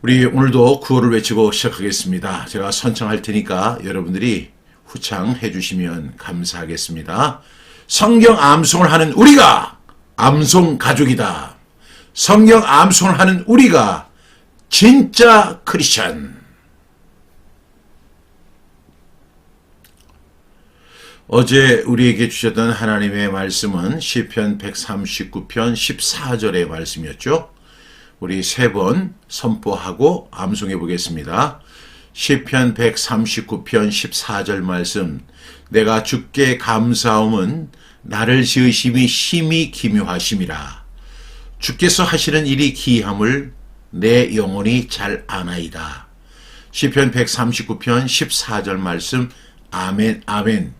우리 오늘도 구호를 외치고 시작하겠습니다. 제가 선창할 테니까 여러분들이 후창해 주시면 감사하겠습니다. 성경 암송을 하는 우리가 암송 가족이다. 성경 암송을 하는 우리가 진짜 크리스찬. 어제 우리에게 주셨던 하나님의 말씀은 시편 139편 14절의 말씀이었죠. 우리 세 번 선포하고 암송해 보겠습니다. 시편 139편 14절 말씀. 내가 주께 감사함은 나를 지으심이 심히 기묘하심이라. 주께서 하시는 일이 기이함을 내 영혼이 잘 아나이다. 시편 139편 14절 말씀. 아멘 아멘.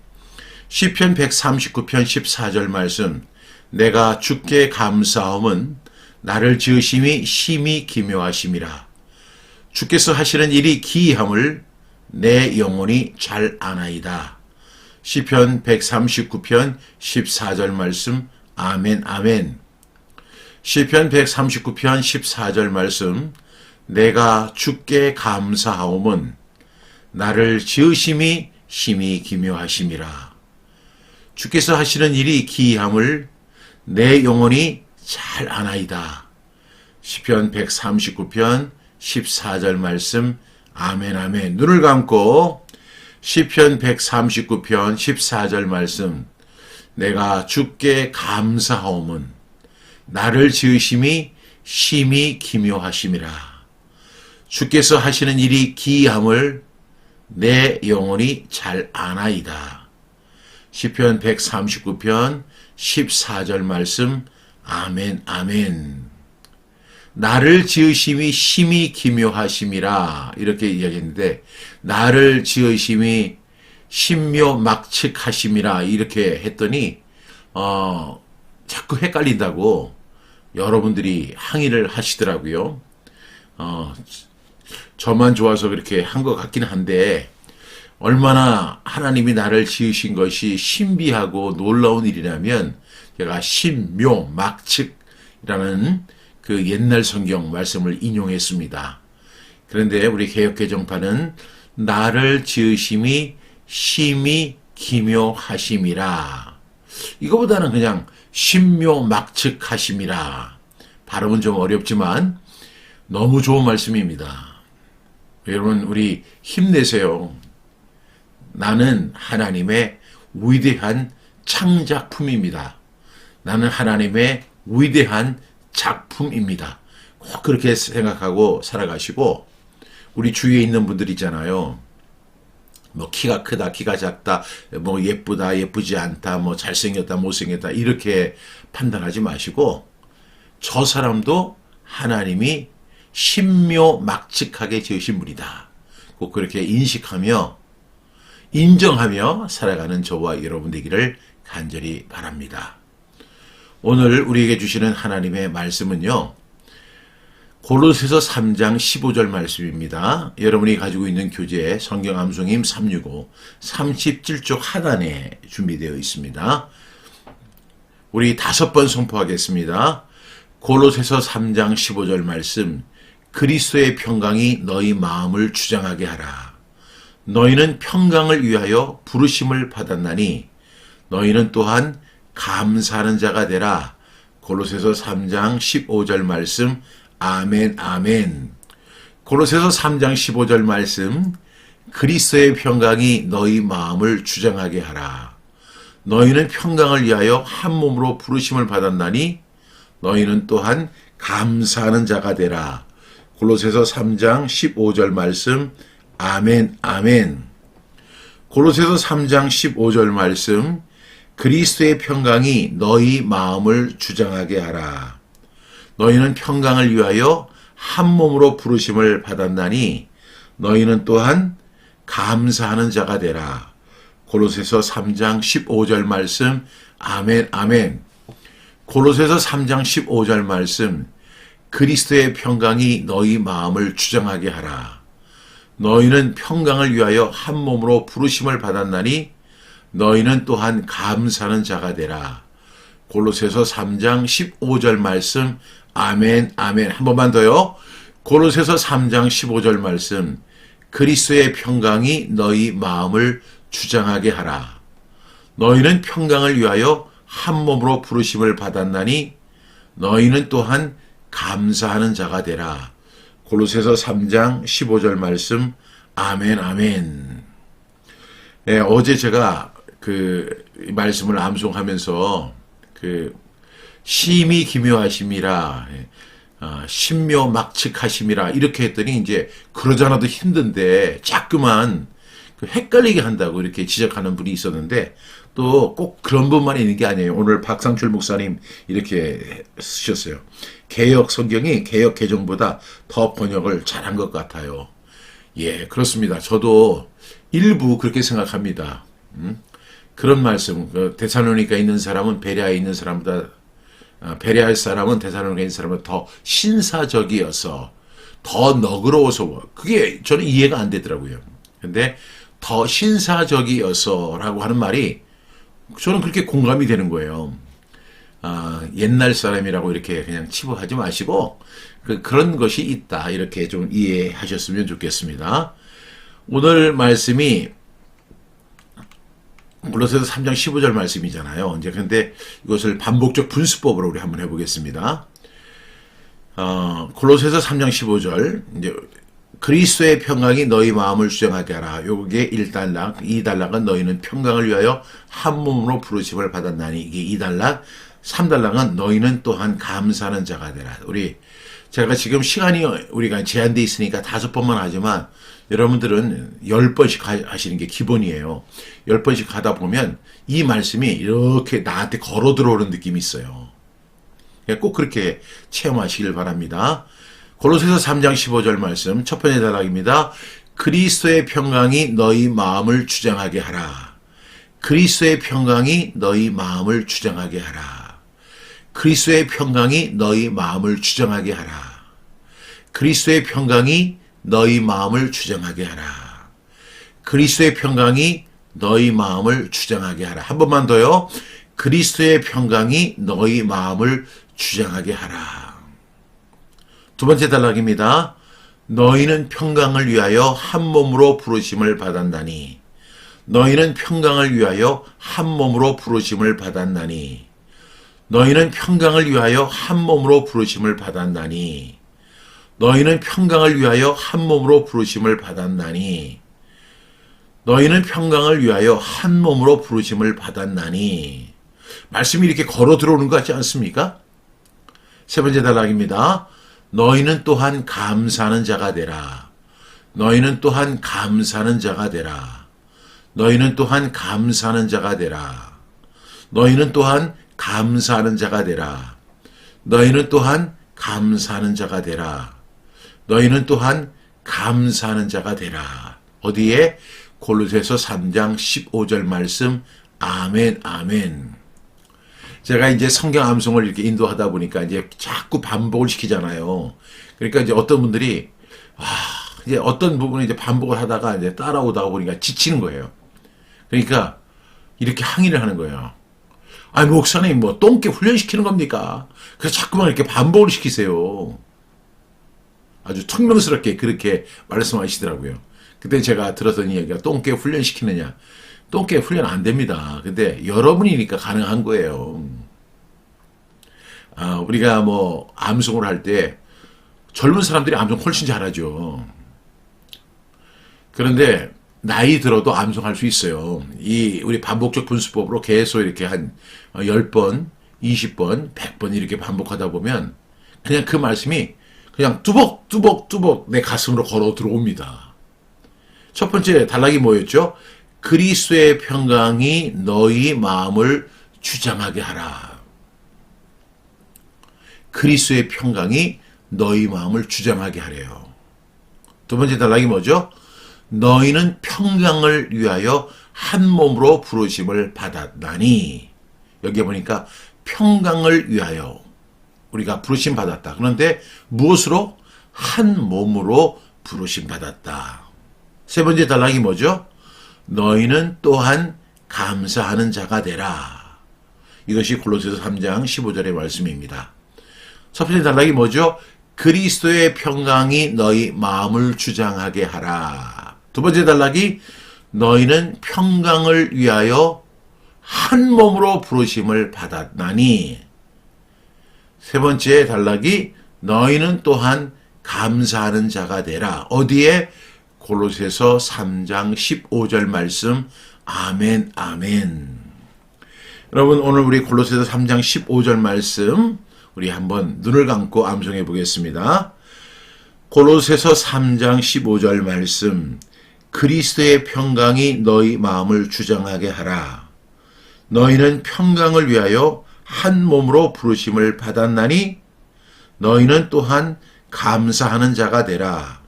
시편 139편 14절 말씀. 내가 주께 감사함은 나를 지으심이 심히 기묘하심이라. 주께서 하시는 일이 기이함을 내 영혼이 잘 아나이다. 시편 139편 14절 말씀. 아멘 아멘. 시편 139편 14절 말씀. 내가 주께 감사하오면 나를 지으심이 심히 기묘하심이라. 주께서 하시는 일이 기이함을 내 영혼이 잘 아나이다. 시편 139편 14절 말씀. 아멘 아멘. 눈을 감고 시편 139편 14절 말씀. 내가 주께 감사하오면 나를 지으심이 심히 기묘하심이라. 주께서 하시는 일이 기이함을 내 영혼이 잘 아나이다. 시편 139편 14절 말씀. 아멘 아멘. 나를 지으심이 심히 기묘하심이라 이렇게 이야기했는데, 나를 지으심이 신묘막측하심이라 이렇게 했더니 자꾸 헷갈린다고 여러분들이 항의를 하시더라고요. 저만 좋아서 그렇게 한 것 같긴 한데, 얼마나 하나님이 나를 지으신 것이 신비하고 놀라운 일이라면 제가 신묘막측이라는 그 옛날 성경 말씀을 인용했습니다. 그런데 우리 개역개정판은 나를 지으심이 심히 기묘하심이라. 이거보다는 그냥 신묘막측하심이라. 발음은 좀 어렵지만 너무 좋은 말씀입니다. 여러분, 우리 힘내세요. 나는 하나님의 위대한 창작품입니다. 나는 하나님의 위대한 작품입니다. 꼭 그렇게 생각하고 살아가시고, 우리 주위에 있는 분들 있잖아요. 뭐 키가 크다, 키가 작다, 뭐 예쁘다, 예쁘지 않다, 뭐 잘생겼다, 못생겼다 이렇게 판단하지 마시고, 저 사람도 하나님이 신묘막측하게 지으신 분이다. 꼭 그렇게 인식하며 인정하며 살아가는 저와 여러분 되기를 간절히 바랍니다. 오늘 우리에게 주시는 하나님의 말씀은요, 고로새서 3장 15절 말씀입니다. 여러분이 가지고 있는 교재 성경 암송임 365 37쪽 하단에 준비되어 있습니다. 우리 5번 선포하겠습니다. 고로새서 3장 15절 말씀. 그리스도의 평강이 너희 마음을 주장하게 하라. 너희는 평강을 위하여 부르심을 받았나니 너희는 또한 감사하는 자가 되라. 고로새서 3장 15절 말씀. 아멘 아멘. 고로새서 3장 15절 말씀. 그리스도의 평강이 너희 마음을 주장하게 하라. 너희는 평강을 위하여 한 몸으로 부르심을 받았나니 너희는 또한 감사하는 자가 되라. 고로새서 3장 15절 말씀. 아멘 아멘. 고로새서 3장 15절 말씀. 그리스도의 평강이 너희 마음을 주장하게 하라. 너희는 평강을 위하여 한 몸으로 부르심을 받았나니 너희는 또한 감사하는 자가 되라. 고로새서 3장 15절 말씀. 아멘 아멘. 고로새서 3장 15절 말씀. 그리스도의 평강이 너희 마음을 주장하게 하라. 너희는 평강을 위하여 한 몸으로 부르심을 받았나니 너희는 또한 감사하는 자가 되라. 골로새서 3장 15절 말씀. 아멘 아멘. 한 번만 더요. 고로새서 3장 15절 말씀, 그리스도의 평강이 너희 마음을 주장하게 하라. 너희는 평강을 위하여 한 몸으로 부르심을 받았나니 너희는 또한 감사하는 자가 되라. 고로새서 3장 15절 말씀. 아멘, 아멘. 네, 어제 제가 그 말씀을 암송하면서 심히 기묘하심이라, 신묘 막측하심이라 이렇게 했더니 이제 그러잖아도 힘든데 자꾸만 헷갈리게 한다고 이렇게 지적하는 분이 있었는데, 또 꼭 그런 분만 있는 게 아니에요. 오늘 박상출 목사님 이렇게 쓰셨어요. 개역 성경이 개역 개정보다 더 번역을 잘한 것 같아요. 예, 그렇습니다. 저도 일부 그렇게 생각합니다. 그런 말씀, 데살로니가에 있는 사람은 베레아에 있는 사람보다, 베레아 사람은 데살로니가에 있는 사람보다 더 신사적이어서, 더 너그러워서, 그게 저는 이해가 안 되더라고요. 근데 더 신사적이어서라고 하는 말이 저는 그렇게 공감이 되는 거예요. 옛날 사람이라고 이렇게 그냥 치부하지 마시고 그런 것이 있다, 이렇게 좀 이해하셨으면 좋겠습니다. 오늘 말씀이 고로새서 3장 15절 말씀이잖아요. 이제 근데 이것을 반복적 분수법으로 우리 한번 해보겠습니다. 고로새서 3장 15절, 이제 그리스도의 평강이 너희 마음을 주장하게 하라. 요게 1달락, 2달락은 너희는 평강을 위하여 한 몸으로 부르심을 받았나니, 이게 2달락, 3달락은 너희는 또한 감사하는 자가 되라. 제가 지금 시간이 우리가 제한되어 있으니까 5번만 하지만 여러분들은 10번씩 하시는 게 기본이에요. 10번씩 하다 보면 이 말씀이 이렇게 나한테 걸어 들어오는 느낌이 있어요. 꼭 그렇게 체험하시길 바랍니다. 고로새서 3장 15절 말씀, 첫 번째 단락입니다. 그리스도의 평강이 너희 마음을 주장하게 하라. 그리스도의 평강이 너희 마음을 주장하게 하라. 그리스도의 평강이 너희 마음을 주장하게 하라. 그리스도의 평강이 너희 마음을 주장하게 하라. 그리스도의 평강이 너희 마음을 주장하게 하라. 한 번만 더요. 그리스도의 평강이 너희 마음을 주장하게 하라. 두 번째 단락입니다. 너희는 평강을 위하여 한 몸으로 부르심을 받았나니. 너희는 평강을 위하여 한 몸으로 부르심을 받았나니. 너희는 평강을 위하여 한 몸으로 부르심을 받았나니. 너희는 평강을 위하여 한 몸으로 부르심을 받았나니. 너희는 평강을 위하여 한 몸으로 부르심을 받았나니. 말씀이 이렇게 걸어 들어오는 것 같지 않습니까? 세 번째 단락입니다. 너희는 또한 감사하는 자가 되라. 너희는 또한 감사하는 자가 되라. 너희는 또한 감사하는 자가 되라. 너희는 또한 감사하는 자가 되라. 너희는 또한 감사하는 자가 되라. 너희는 또한 감사하는 자가 되라. 어디에? 고로새서 3장 15절 말씀. 아멘, 아멘. 제가 이제 성경 암송을 이렇게 인도하다 보니까 이제 자꾸 반복을 시키잖아요. 그러니까 이제 어떤 분들이, 이제 어떤 부분에 이제 반복을 하다가 이제 따라오다 보니까 지치는 거예요. 그러니까 이렇게 항의를 하는 거예요. 아니, 목사님, 뭐, 똥개 훈련시키는 겁니까? 그래서 자꾸만 이렇게 반복을 시키세요. 아주 퉁명스럽게 그렇게 말씀하시더라고요. 그때 제가 들었던 이야기가 똥개 훈련시키느냐. 똥개 훈련 안 됩니다. 근데 여러분이니까 가능한 거예요. 우리가 뭐 암송을 할 때 젊은 사람들이 암송 훨씬 잘하죠. 그런데 나이 들어도 암송할 수 있어요. 우리 반복적 분수법으로 계속 이렇게 한 10번, 20번, 100번 이렇게 반복하다 보면 그냥 그 말씀이 그냥 뚜벅뚜벅뚜벅 내 가슴으로 걸어 들어옵니다. 첫 번째 단락이 뭐였죠? 그리스도의 평강이 너희 마음을 주장하게 하라. 그리스도의 평강이 너희 마음을 주장하게 하래요. 두 번째 단락이 뭐죠? 너희는 평강을 위하여 한 몸으로 부르심을 받았나니. 여기 보니까 평강을 위하여 우리가 부르심 받았다. 그런데 무엇으로? 한 몸으로 부르심 받았다. 세 번째 단락이 뭐죠? 너희는 또한 감사하는 자가 되라. 이것이 고로새서 3장 15절의 말씀입니다. 첫 번째 단락이 뭐죠? 그리스도의 평강이 너희 마음을 주장하게 하라. 두 번째 단락이 너희는 평강을 위하여 한 몸으로 부르심을 받았나니. 세 번째 단락이 너희는 또한 감사하는 자가 되라. 어디에? 골로새서 3장 15절 말씀. 아멘, 아멘. 여러분, 오늘 우리 골로새서 3장 15절 말씀 우리 한번 눈을 감고 암송해 보겠습니다. 골로새서 3장 15절 말씀. 그리스도의 평강이 너희 마음을 주장하게 하라. 너희는 평강을 위하여 한 몸으로 부르심을 받았나니 너희는 또한 감사하는 자가 되라.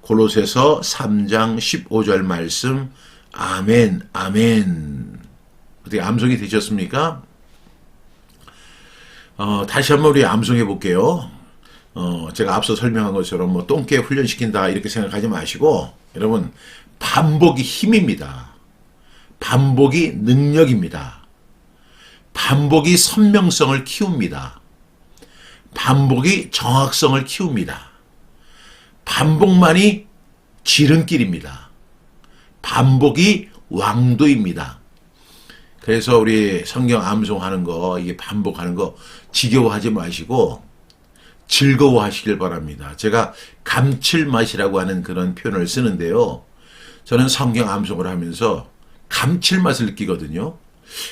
골로새서 3장 15절 말씀. 아멘, 아멘. 어떻게 암송이 되셨습니까? 다시 한번 우리 암송해 볼게요. 제가 앞서 설명한 것처럼 뭐 똥개 훈련시킨다 이렇게 생각하지 마시고, 여러분, 반복이 힘입니다. 반복이 능력입니다. 반복이 선명성을 키웁니다. 반복이 정확성을 키웁니다. 반복만이 지름길입니다. 반복이 왕도입니다. 그래서 우리 성경 암송하는 거, 이게 반복하는 거 지겨워하지 마시고 즐거워하시길 바랍니다. 제가 감칠맛이라고 하는 그런 표현을 쓰는데요. 저는 성경 암송을 하면서 감칠맛을 느끼거든요.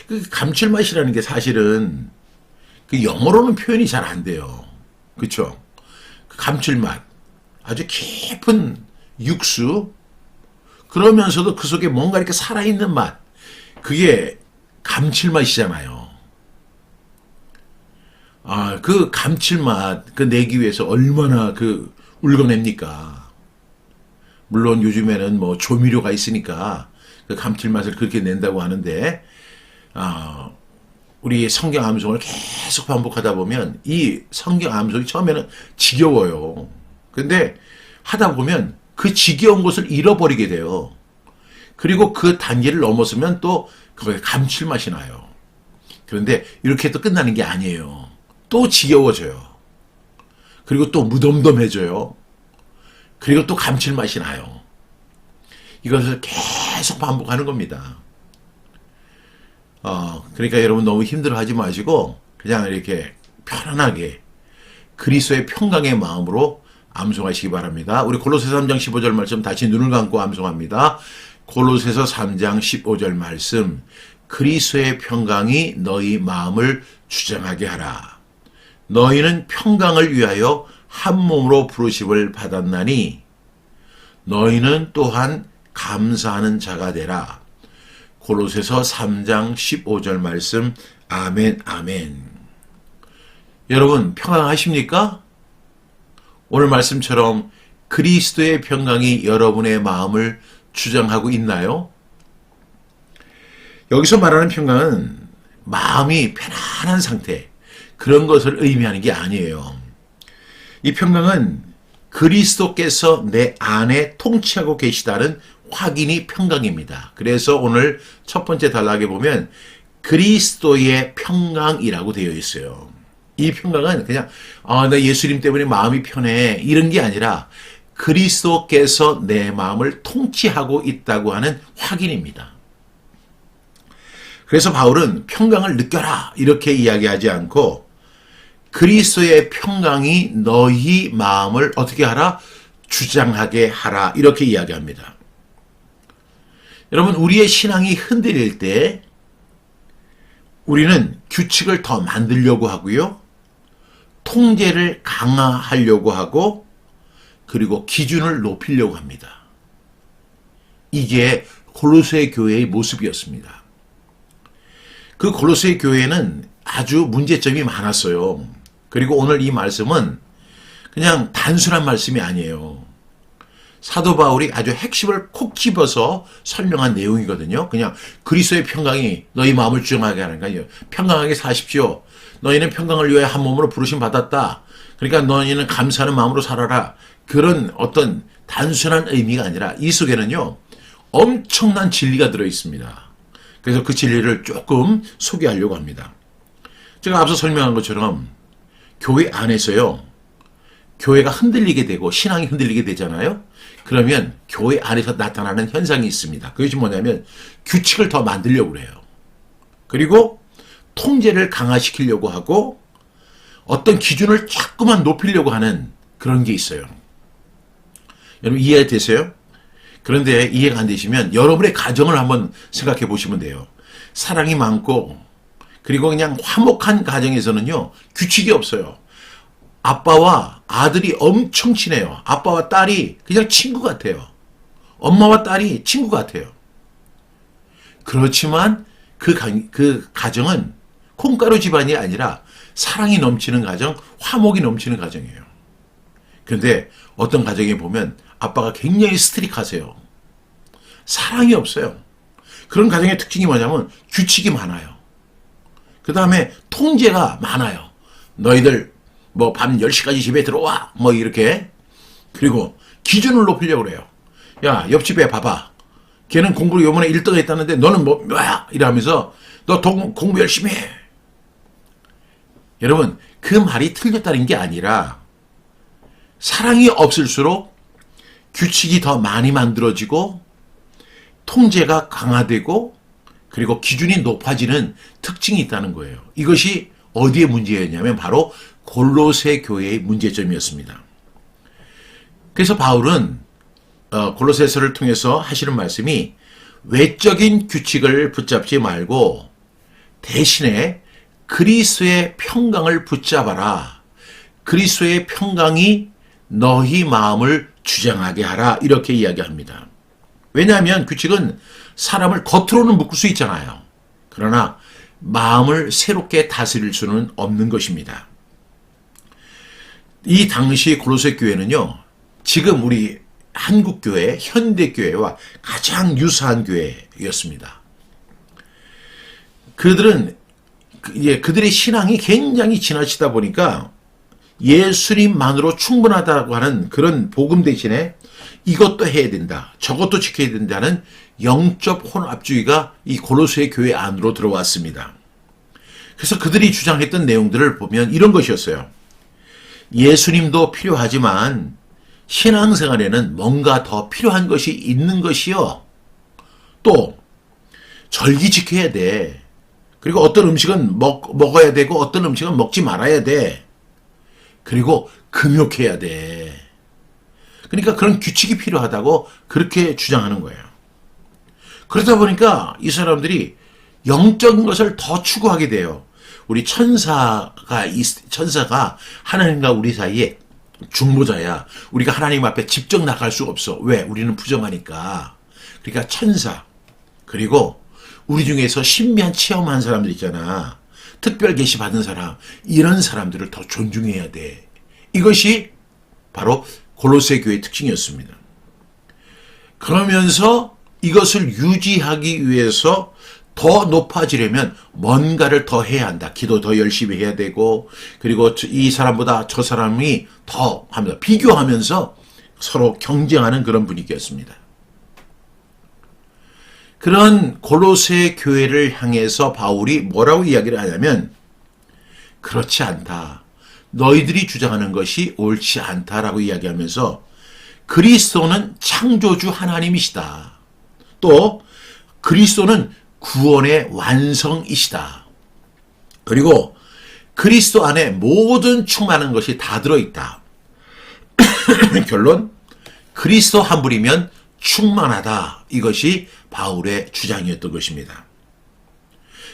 그 감칠맛이라는 게 사실은 그 영어로는 표현이 잘 안 돼요. 그렇죠? 그 감칠맛, 아주 깊은 육수, 그러면서도 그 속에 뭔가 이렇게 살아있는 맛, 그게 감칠맛이잖아요. 그 감칠맛, 그 내기 위해서 얼마나 그 울거냅니까? 물론 요즘에는 뭐 조미료가 있으니까 그 감칠맛을 그렇게 낸다고 하는데, 우리 성경 암송을 계속 반복하다 보면 이 성경 암송이 처음에는 지겨워요. 근데 하다 보면 그 지겨운 것을 잃어버리게 돼요. 그리고 그 단계를 넘어서면 또 거기에 감칠맛이 나요. 그런데 이렇게 또 끝나는 게 아니에요. 또 지겨워져요. 그리고 또 무덤덤해져요. 그리고 또 감칠맛이 나요. 이것을 계속 반복하는 겁니다. 그러니까 여러분 너무 힘들어하지 마시고 그냥 이렇게 편안하게 그리스도의 평강의 마음으로 암송하시기 바랍니다. 우리 골로새서 3장 15절 말씀 다시 눈을 감고 암송합니다. 골로새서 3장 15절 말씀. 그리스도의 평강이 너희 마음을 주장하게 하라. 너희는 평강을 위하여 한 몸으로 부르심을 받았나니 너희는 또한 감사하는 자가 되라. 골로새서 3장 15절 말씀. 아멘, 아멘. 여러분 평안하십니까? 오늘 말씀처럼 그리스도의 평강이 여러분의 마음을 주장하고 있나요? 여기서 말하는 평강은 마음이 편안한 상태, 그런 것을 의미하는 게 아니에요. 이 평강은 그리스도께서 내 안에 통치하고 계시다는 확인이 평강입니다. 그래서 오늘 첫 번째 단락에 보면 그리스도의 평강이라고 되어 있어요. 이 평강은 그냥 나 예수님 때문에 마음이 편해 이런 게 아니라 그리스도께서 내 마음을 통치하고 있다고 하는 확인입니다. 그래서 바울은 평강을 느껴라 이렇게 이야기하지 않고 그리스도의 평강이 너희 마음을 어떻게 하라? 주장하게 하라 이렇게 이야기합니다. 여러분 우리의 신앙이 흔들릴 때 우리는 규칙을 더 만들려고 하고요. 통제를 강화하려고 하고 그리고 기준을 높이려고 합니다. 이게 골로새 교회의 모습이었습니다. 그 골로새 교회는 아주 문제점이 많았어요. 그리고 오늘 이 말씀은 그냥 단순한 말씀이 아니에요. 사도 바울이 아주 핵심을 콕 집어서 설명한 내용이거든요. 그냥 그리스도의 평강이 너희 마음을 주장하게 하는 거예요. 평강하게 사십시오. 너희는 평강을 위하여 한 몸으로 부르심 받았다. 그러니까 너희는 감사하는 마음으로 살아라. 그런 어떤 단순한 의미가 아니라 이 속에는요. 엄청난 진리가 들어있습니다. 그래서 그 진리를 조금 소개하려고 합니다. 제가 앞서 설명한 것처럼 교회 안에서요. 교회가 흔들리게 되고 신앙이 흔들리게 되잖아요. 그러면 교회 안에서 나타나는 현상이 있습니다. 그것이 뭐냐면 규칙을 더 만들려고 그래요. 그리고 통제를 강화시키려고 하고 어떤 기준을 자꾸만 높이려고 하는 그런 게 있어요. 여러분 이해되세요? 그런데 이해가 안 되시면 여러분의 가정을 한번 생각해 보시면 돼요. 사랑이 많고 그리고 그냥 화목한 가정에서는요. 규칙이 없어요. 아빠와 아들이 엄청 친해요. 아빠와 딸이 그냥 친구 같아요. 엄마와 딸이 친구 같아요. 그렇지만 그 가정은 콩가루 집안이 아니라 사랑이 넘치는 가정, 화목이 넘치는 가정이에요. 그런데 어떤 가정에 보면 아빠가 굉장히 스트릭하세요. 사랑이 없어요. 그런 가정의 특징이 뭐냐면 규칙이 많아요. 그 다음에 통제가 많아요. 너희들 뭐 밤 10시까지 집에 들어와 뭐 이렇게. 그리고 기준을 높이려고 그래요. 야 옆집에 봐봐. 걔는 공부를 요번에 1등 했다는데 너는 뭐야 이러면서 너 공부 열심히 해. 여러분 그 말이 틀렸다는 게 아니라 사랑이 없을수록 규칙이 더 많이 만들어지고 통제가 강화되고 그리고 기준이 높아지는 특징이 있다는 거예요. 이것이 어디에 문제였냐면 바로 골로새 교회의 문제점이었습니다. 그래서 바울은 골로새서를 통해서 하시는 말씀이 외적인 규칙을 붙잡지 말고 대신에 그리스도의 평강을 붙잡아라. 그리스도의 평강이 너희 마음을 주장하게 하라. 이렇게 이야기합니다. 왜냐하면 규칙은 사람을 겉으로는 묶을 수 있잖아요. 그러나 마음을 새롭게 다스릴 수는 없는 것입니다. 이 당시 골로새 교회는요. 지금 우리 한국교회, 현대교회와 가장 유사한 교회였습니다. 그들의 신앙이 굉장히 지나치다 보니까 예수님만으로 충분하다고 하는 그런 복음 대신에 이것도 해야 된다, 저것도 지켜야 된다는 영적 혼합주의가 이 골로새 교회 안으로 들어왔습니다. 그래서 그들이 주장했던 내용들을 보면 이런 것이었어요. 예수님도 필요하지만 신앙생활에는 뭔가 더 필요한 것이 있는 것이요. 또 절기 지켜야 돼. 그리고 어떤 음식은 먹어야 되고 어떤 음식은 먹지 말아야 돼. 그리고 금욕해야 돼. 그러니까 그런 규칙이 필요하다고 그렇게 주장하는 거예요. 그러다 보니까 이 사람들이 영적인 것을 더 추구하게 돼요. 우리 천사가 하나님과 우리 사이에 중보자야. 우리가 하나님 앞에 직접 나갈 수 없어. 왜? 우리는 부정하니까. 그러니까 천사. 그리고 우리 중에서 신비한 체험한 사람들 있잖아. 특별 계시 받은 사람. 이런 사람들을 더 존중해야 돼. 이것이 바로 골로새 교회의 특징이었습니다. 그러면서 이것을 유지하기 위해서 더 높아지려면 뭔가를 더 해야 한다. 기도 더 열심히 해야 되고, 그리고 이 사람보다 저 사람이 더 합니다. 비교하면서 서로 경쟁하는 그런 분위기였습니다. 그런 골로새 교회를 향해서 바울이 뭐라고 이야기를 하냐면, 그렇지 않다. 너희들이 주장하는 것이 옳지 않다라고 이야기하면서 그리스도는 창조주 하나님이시다. 또 그리스도는 구원의 완성이시다. 그리고 그리스도 안에 모든 충만한 것이 다 들어있다. 결론, 그리스도 한 분이면 충만하다. 이것이 바울의 주장이었던 것입니다.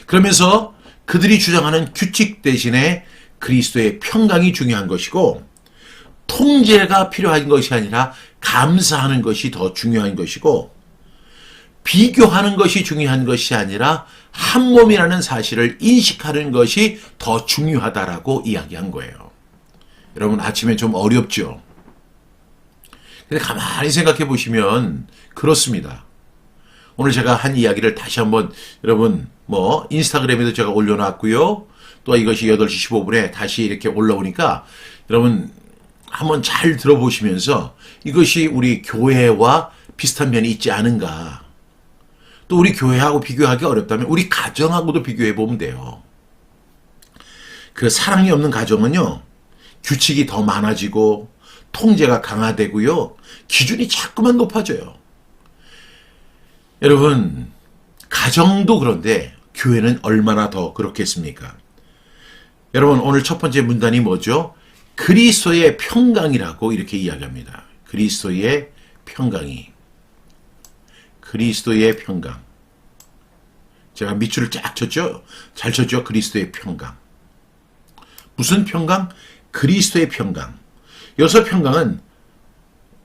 그러면서 그들이 주장하는 규칙 대신에 그리스도의 평강이 중요한 것이고 통제가 필요한 것이 아니라 감사하는 것이 더 중요한 것이고 비교하는 것이 중요한 것이 아니라 한 몸이라는 사실을 인식하는 것이 더 중요하다라고 이야기한 거예요. 여러분 아침에 좀 어렵죠? 근데 가만히 생각해 보시면 그렇습니다. 오늘 제가 한 이야기를 다시 한번 여러분 인스타그램에도 제가 올려놨고요. 또 이것이 8시 15분에 다시 이렇게 올라오니까 여러분 한번 잘 들어보시면서 이것이 우리 교회와 비슷한 면이 있지 않은가. 또 우리 교회하고 비교하기 어렵다면 우리 가정하고도 비교해 보면 돼요. 그 사랑이 없는 가정은요. 규칙이 더 많아지고 통제가 강화되고요. 기준이 자꾸만 높아져요. 여러분, 가정도 그런데 교회는 얼마나 더 그렇겠습니까? 여러분, 오늘 첫 번째 문단이 뭐죠? 그리스도의 평강이라고 이렇게 이야기합니다. 그리스도의 평강이. 그리스도의 평강. 제가 밑줄을 쫙 쳤죠? 잘 쳤죠? 그리스도의 평강. 무슨 평강? 그리스도의 평강. 여기서 평강은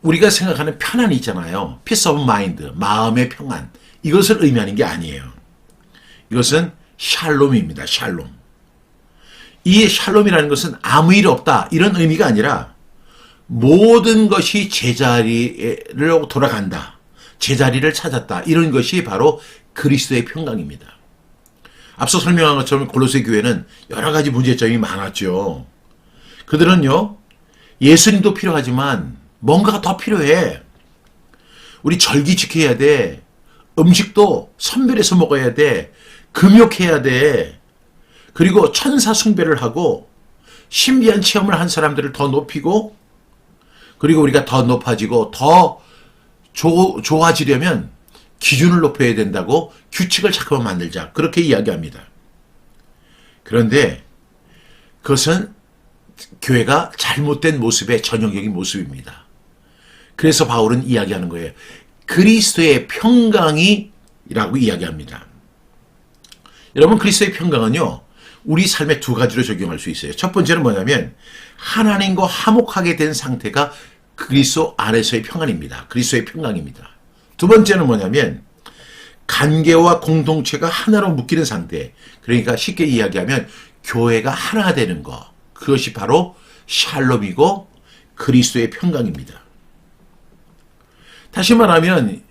우리가 생각하는 편안이 있잖아요. Peace of mind, 마음의 평안. 이것을 의미하는 게 아니에요. 이것은 샬롬입니다. 샬롬. 이 샬롬이라는 것은 아무 일 없다 이런 의미가 아니라 모든 것이 제자리로 돌아간다. 제자리를 찾았다. 이런 것이 바로 그리스도의 평강입니다. 앞서 설명한 것처럼 골로새 교회는 여러 가지 문제점이 많았죠. 그들은요. 예수님도 필요하지만 뭔가가 더 필요해. 우리 절기 지켜야 돼. 음식도 선별해서 먹어야 돼. 금욕해야 돼. 그리고 천사 숭배를 하고 신비한 체험을 한 사람들을 더 높이고 그리고 우리가 더 높아지고 더 좋아지려면 기준을 높여야 된다고 규칙을 자꾸만 만들자. 그렇게 이야기합니다. 그런데 그것은 교회가 잘못된 모습의 전형적인 모습입니다. 그래서 바울은 이야기하는 거예요. 그리스도의 평강이라고 이야기합니다. 여러분, 그리스도의 평강은요. 우리 삶에 두 가지로 적용할 수 있어요. 첫 번째는 뭐냐면 하나님과 화목하게 된 상태가 그리스도 안에서의 평안입니다. 그리스도의 평강입니다. 두 번째는 뭐냐면 관계와 공동체가 하나로 묶이는 상태. 그러니까 쉽게 이야기하면 교회가 하나 되는 것. 그것이 바로 샬롬이고 그리스도의 평강입니다. 다시 말하면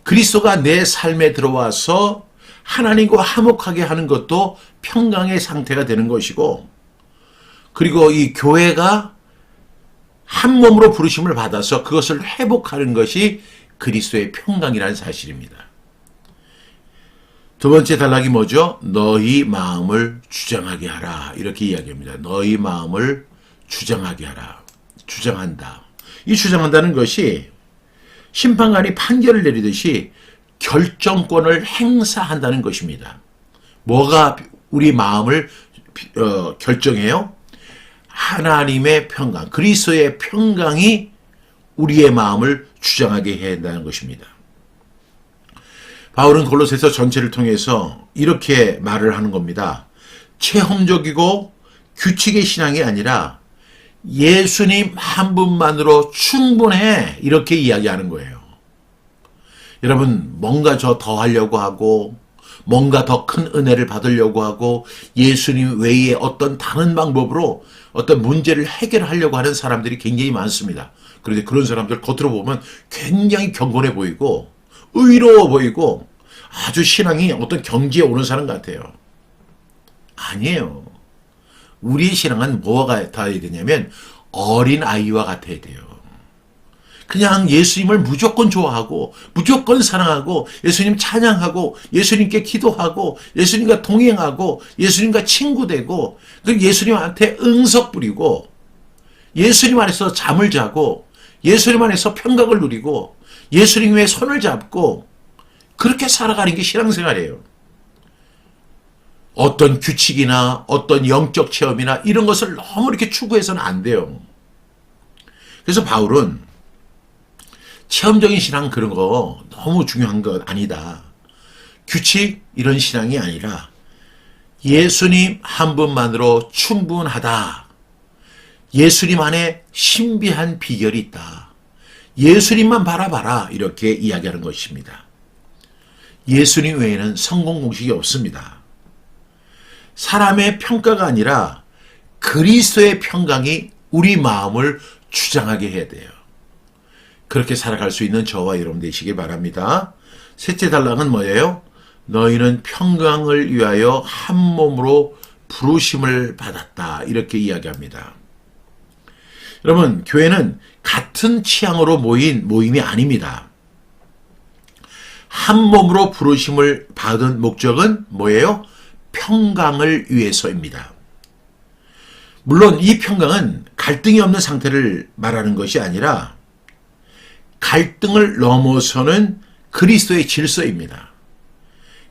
그리스도가 내 삶에 들어와서 하나님과 화목하게 하는 것도 평강의 상태가 되는 것이고 그리고 이 교회가 한 몸으로 부르심을 받아서 그것을 회복하는 것이 그리스도의 평강이라는 사실입니다. 두 번째 단락이 뭐죠? 너희 마음을 주장하게 하라. 이렇게 이야기합니다. 너희 마음을 주장하게 하라. 주장한다. 이 주장한다는 것이 심판관이 판결을 내리듯이 결정권을 행사한다는 것입니다. 뭐가 우리 마음을 결정해요? 하나님의 평강, 그리스도의 평강이 우리의 마음을 주장하게 해야 한다는 것입니다. 바울은 골로새서 전체를 통해서 이렇게 말을 하는 겁니다. 체험적이고 규칙의 신앙이 아니라 예수님 한 분만으로 충분해. 이렇게 이야기하는 거예요. 여러분, 뭔가 더 하려고 하고 뭔가 더 큰 은혜를 받으려고 하고 예수님 외에 어떤 다른 방법으로 어떤 문제를 해결하려고 하는 사람들이 굉장히 많습니다. 그런데 그런 사람들 겉으로 보면 굉장히 경건해 보이고 의로워 보이고 아주 신앙이 어떤 경지에 오는 사람 같아요. 아니에요. 우리의 신앙은 뭐가 같아야 되냐면 어린 아이와 같아야 돼요. 그냥 예수님을 무조건 좋아하고 무조건 사랑하고 예수님 찬양하고 예수님께 기도하고 예수님과 동행하고 예수님과 친구되고 그리고 예수님한테 응석 부리고 예수님 안에서 잠을 자고 예수님 안에서 평강을 누리고 예수님의 손을 잡고 그렇게 살아가는 게 신앙생활이에요. 어떤 규칙이나 어떤 영적 체험이나 이런 것을 너무 이렇게 추구해서는 안 돼요. 그래서 바울은 체험적인 신앙 그런 거 너무 중요한 것 아니다. 규칙 이런 신앙이 아니라 예수님 한 분만으로 충분하다. 예수님 안에 신비한 비결이 있다. 예수님만 바라봐라. 이렇게 이야기하는 것입니다. 예수님 외에는 성공 공식이 없습니다. 사람의 평가가 아니라 그리스도의 평강이 우리 마음을 주장하게 해야 돼요. 그렇게 살아갈 수 있는 저와 여러분 되시길 바랍니다. 셋째 단락은 뭐예요? 너희는 평강을 위하여 한 몸으로 부르심을 받았다. 이렇게 이야기합니다. 여러분, 교회는 같은 취향으로 모인 모임이 아닙니다. 한 몸으로 부르심을 받은 목적은 뭐예요? 평강을 위해서입니다. 물론 이 평강은 갈등이 없는 상태를 말하는 것이 아니라 갈등을 넘어서는 그리스도의 질서입니다.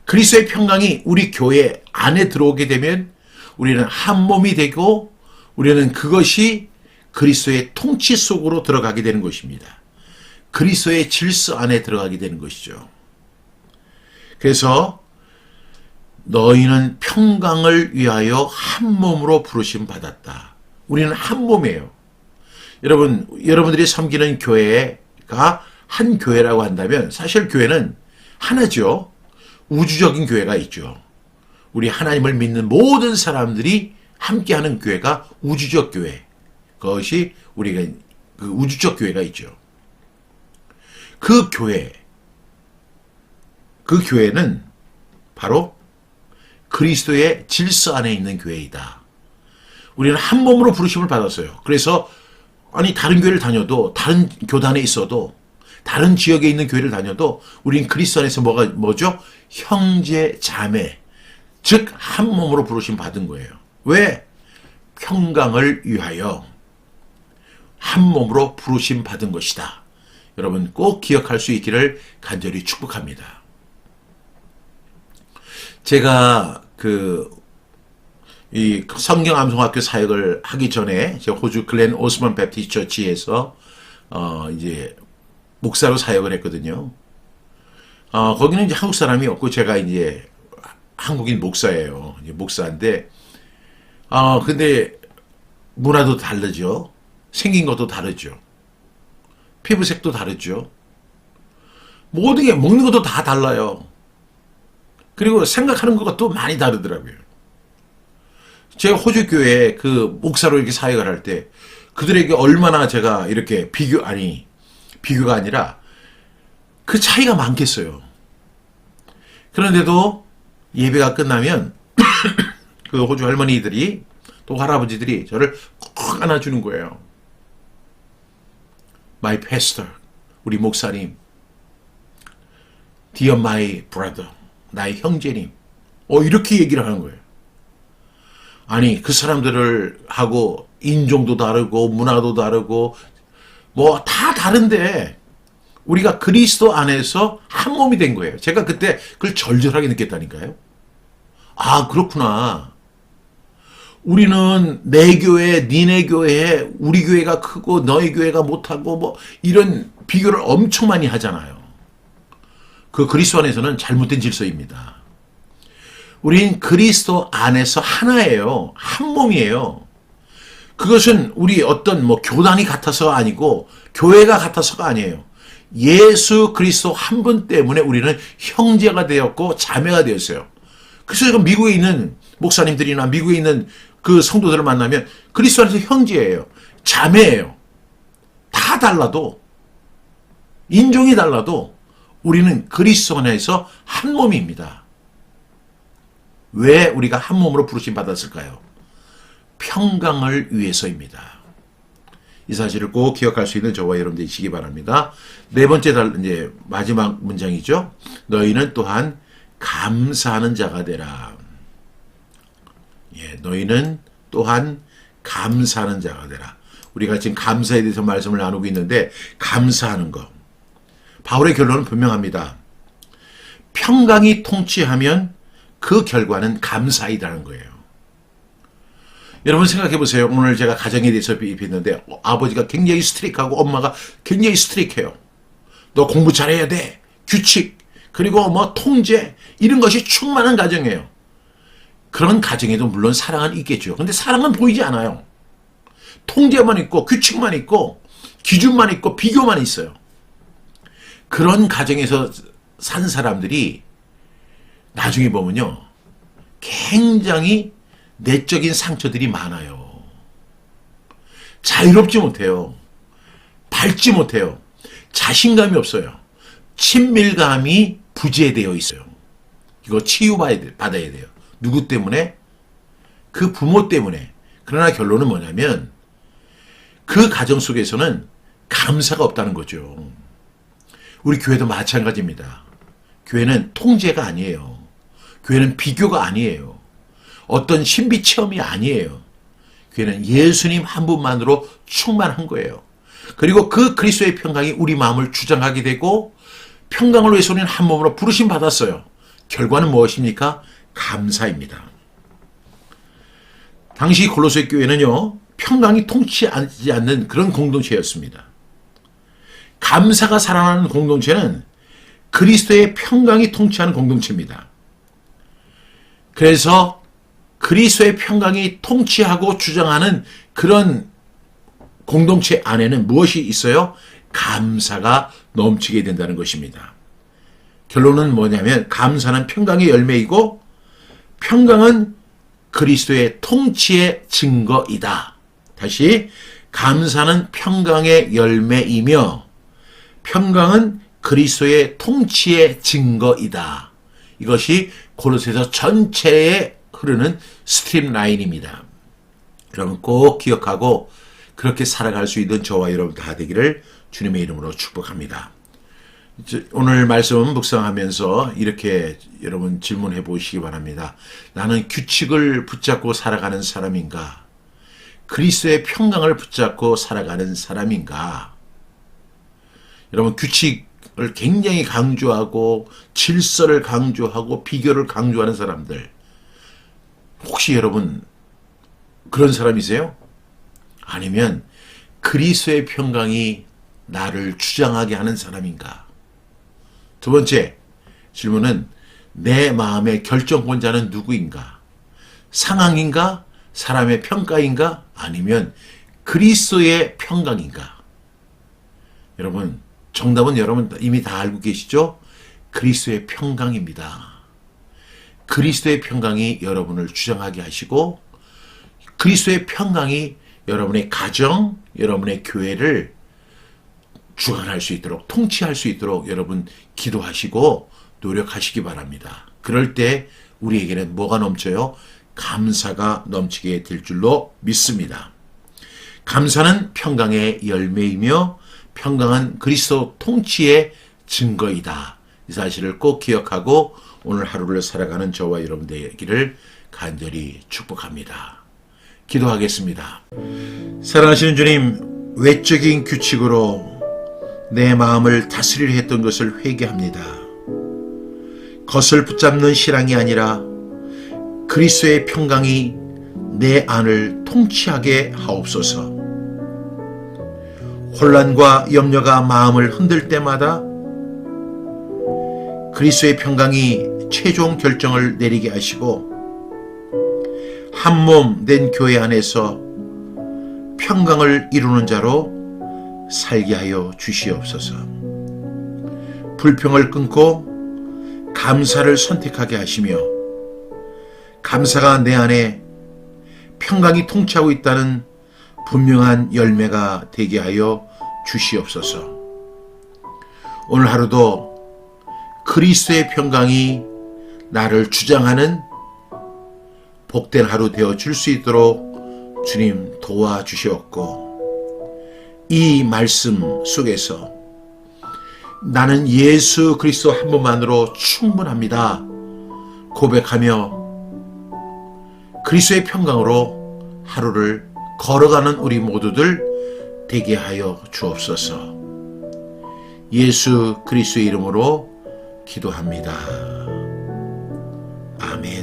그리스도의 평강이 우리 교회 안에 들어오게 되면 우리는 한 몸이 되고 우리는 그것이 그리스도의 통치 속으로 들어가게 되는 것입니다. 그리스도의 질서 안에 들어가게 되는 것이죠. 그래서 너희는 평강을 위하여 한 몸으로 부르심 받았다. 우리는 한 몸이에요. 여러분들이 섬기는 교회가 한 교회라고 한다면 사실 교회는 하나죠. 우주적인 교회가 있죠. 우리 하나님을 믿는 모든 사람들이 함께하는 교회가 우주적 교회. 그것이 우리가 그 우주적 교회가 있죠. 그 교회는 바로 그리스도의 질서 안에 있는 교회이다. 우리는 한 몸으로 부르심을 받았어요. 그래서 다른 교회를 다녀도 다른 교단에 있어도 다른 지역에 있는 교회를 다녀도 우리는 그리스도 안에서 뭐죠? 형제 자매 즉 한 몸으로 부르심 받은 거예요. 왜? 평강을 위하여 한 몸으로 부르심 받은 것이다. 여러분 꼭 기억할 수 있기를 간절히 축복합니다. 제가 이 성경 암송학교 사역을 하기 전에 제가 호주 글렌 오스먼 베프티스트 처치에서 이제 목사로 사역을 했거든요. 거기는 이제 한국 사람이 없고 제가 이제 한국인 목사예요. 이제 목사인데 근데 문화도 다르죠. 생긴 것도 다르죠. 피부색도 다르죠. 모든 게 먹는 것도 다 달라요. 그리고 생각하는 것도 많이 다르더라고요. 제가 호주 교회에 그 목사로 이렇게 사역을 할 때 그들에게 얼마나 제가 이렇게 비교가 아니라 그 차이가 많겠어요. 그런데도 예배가 끝나면 그 호주 할머니들이 또 할아버지들이 저를 꼭 안아주는 거예요. My pastor, 우리 목사님, dear my brother, 나의 형제님, 이렇게 얘기를 하는 거예요. 그 사람들을 하고 인종도 다르고 문화도 다르고 뭐 다 다른데 우리가 그리스도 안에서 한 몸이 된 거예요. 제가 그때 그걸 절절하게 느꼈다니까요. 그렇구나. 우리는 내 교회, 니네 교회에 우리 교회가 크고 너희 교회가 못하고 뭐 이런 비교를 엄청 많이 하잖아요. 그 그리스도 안에서는 잘못된 질서입니다. 우린 그리스도 안에서 하나예요. 한 몸이에요. 그것은 우리 어떤 교단이 같아서가 아니고 교회가 같아서가 아니에요. 예수 그리스도 한 분 때문에 우리는 형제가 되었고 자매가 되었어요. 그래서 제가 미국에 있는 목사님들이나 미국에 있는 그 성도들을 만나면 그리스도 안에서 형제예요. 자매예요. 다 달라도 인종이 달라도 우리는 그리스도 안에서 한 몸입니다. 왜 우리가 한 몸으로 부르심 받았을까요? 평강을 위해서입니다. 이 사실을 꼭 기억할 수 있는 저와 여러분들이시기 바랍니다. 네 번째 이제 마지막 문장이죠. 너희는 또한 감사하는 자가 되라. 너희는 또한 감사하는 자가 되라. 우리가 지금 감사에 대해서 말씀을 나누고 있는데 감사하는 것. 바울의 결론은 분명합니다. 평강이 통치하면 그 결과는 감사이라는 거예요. 여러분 생각해 보세요. 오늘 제가 가정에 대해서 비했는데 아버지가 굉장히 스트릭하고 엄마가 굉장히 스트릭해요. 너 공부 잘해야 돼. 규칙 그리고 통제 이런 것이 충만한 가정이에요. 그런 가정에도 물론 사랑은 있겠죠. 근데 사랑은 보이지 않아요. 통제만 있고 규칙만 있고 기준만 있고 비교만 있어요. 그런 가정에서 산 사람들이 나중에 보면요. 굉장히 내적인 상처들이 많아요. 자유롭지 못해요. 밝지 못해요. 자신감이 없어요. 친밀감이 부재되어 있어요. 이거 치유받아야 돼요. 누구 때문에? 그 부모 때문에. 그러나 결론은 뭐냐면 그 가정 속에서는 감사가 없다는 거죠. 우리 교회도 마찬가지입니다. 교회는 통제가 아니에요. 교회는 비교가 아니에요. 어떤 신비 체험이 아니에요. 교회는 예수님 한 분만으로 충만한 거예요. 그리고 그 그리스도의 평강이 우리 마음을 주장하게 되고 평강을 위해서 우리는 한 몸으로 부르심 받았어요. 결과는 무엇입니까? 감사입니다. 당시 골로새 교회는요, 평강이 통치하지 않는 그런 공동체였습니다. 감사가 살아나는 공동체는 그리스도의 평강이 통치하는 공동체입니다. 그래서 그리스도의 평강이 통치하고 주장하는 그런 공동체 안에는 무엇이 있어요? 감사가 넘치게 된다는 것입니다. 결론은 뭐냐면 감사는 평강의 열매이고 평강은 그리스도의 통치의 증거이다. 다시, 감사는 평강의 열매이며 평강은 그리스도의 통치의 증거이다. 이것이 고로새서 전체에 흐르는 스트림 라인입니다. 여러분 꼭 기억하고 그렇게 살아갈 수 있는 저와 여러분 다 되기를 주님의 이름으로 축복합니다. 오늘 말씀 묵상하면서 이렇게 여러분 질문해 보시기 바랍니다. 나는 규칙을 붙잡고 살아가는 사람인가? 그리스도의 평강을 붙잡고 살아가는 사람인가? 여러분 규칙을 굉장히 강조하고 질서를 강조하고 비교를 강조하는 사람들, 혹시 여러분 그런 사람이세요? 아니면 그리스도의 평강이 나를 주장하게 하는 사람인가? 두 번째 질문은 내 마음의 결정권자는 누구인가? 상황인가? 사람의 평가인가? 아니면 그리스도의 평강인가? 여러분 정답은 여러분 이미 다 알고 계시죠? 그리스도의 평강입니다. 그리스도의 평강이 여러분을 주장하게 하시고 그리스도의 평강이 여러분의 가정, 여러분의 교회를 주관할 수 있도록, 통치할 수 있도록 여러분 기도하시고 노력하시기 바랍니다. 그럴 때 우리에게는 뭐가 넘쳐요? 감사가 넘치게 될 줄로 믿습니다. 감사는 평강의 열매이며 평강은 그리스도 통치의 증거이다. 이 사실을 꼭 기억하고 오늘 하루를 살아가는 저와 여러분 되기를 간절히 축복합니다. 기도하겠습니다. 사랑하시는 주님, 외적인 규칙으로 내 마음을 다스리려 했던 것을 회개합니다. 것을 붙잡는 신앙이 아니라 그리스도의 평강이 내 안을 통치하게 하옵소서. 혼란과 염려가 마음을 흔들 때마다 그리스도의 평강이 최종 결정을 내리게 하시고 한 몸 된 교회 안에서 평강을 이루는 자로 살게 하여 주시옵소서. 불평을 끊고 감사를 선택하게 하시며 감사가 내 안에 평강이 통치하고 있다는 분명한 열매가 되게 하여 주시옵소서. 오늘 하루도 그리스도의 평강이 나를 주장하는 복된 하루 되어 줄 수 있도록 주님 도와주시옵고 이 말씀 속에서 나는 예수 그리스도 한 분만으로 충분합니다 고백하며 그리스도의 평강으로 하루를 걸어가는 우리 모두들 되게 하여 주옵소서. 예수 그리스도의 이름으로 기도합니다. 아멘.